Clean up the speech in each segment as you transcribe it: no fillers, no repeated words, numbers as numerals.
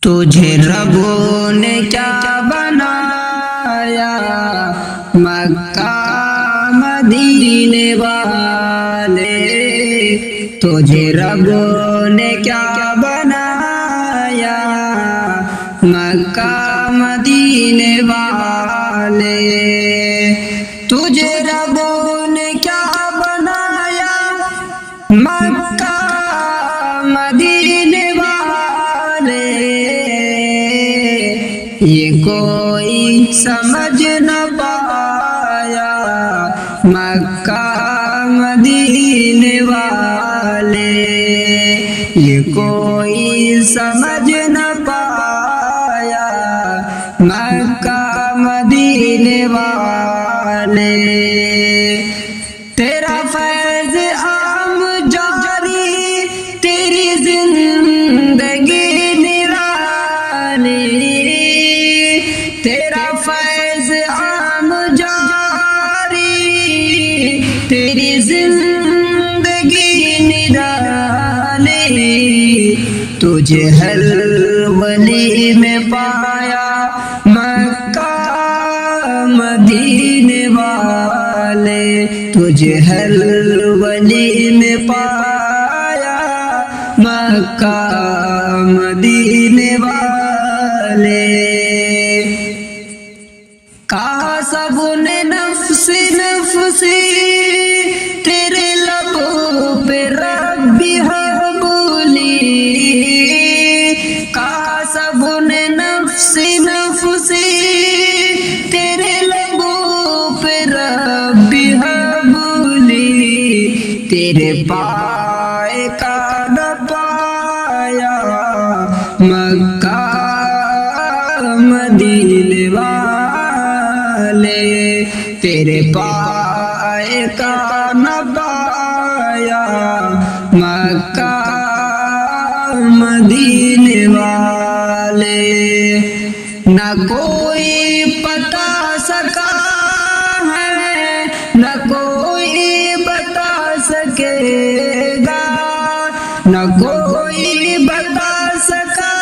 تجھے ربوں نے کیا بنایا مکہ مدینے والے، تجھے ربوں نے کیا بنایا مکہ مدینے والے، تجھے ربوں نے کیا بنایا مکہ مدینے والے، یہ کوئی سمجھ نہ پایا مکہ مدینے والے، یہ کوئی سمجھ نہ پایا مکہ مدینے والے، تیرا فیض عام جاری تیری زندگی نرالی، تیرا فیض عام جاری تیری زندگی نرالی، تجھے ہر ولی میں پایا مکہ مدینے والے، تجھے ہر ولی میں پایا مکہ مدینے والے، کہا سب نے نفسی نفسی تیرے لبوں پہ ربی حبولی، کہا سب نے نفسی نفسی تیرے لبوں پہ ربی حبولی، تیرے پائے کا نہ پایا مکہ مدینے والے، تیرے پائے کا نہ پایا مکہ مدینے والے، نہ کوئی بتا سکا ہے نہ کوئی بتا سکے گا، نہ کوئی بتا سکا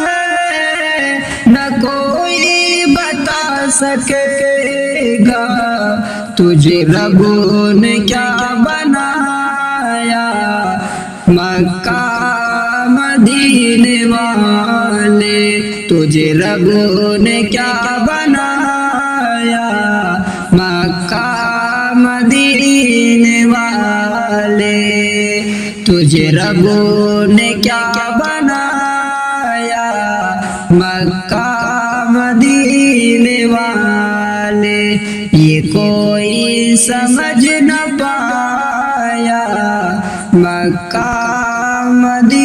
ہے نہ کوئی بتا سکے گا، تجھے ربوں نے کیا بنایا مکہ مدینے والے، تجھے ربوں نے کیا بنایا مکہ مدینے والے، تجھے ربوں نے کیا بنایا مکہ مدینے والے، یہ کوئی سمجھ نہ پایا مکہ مدینے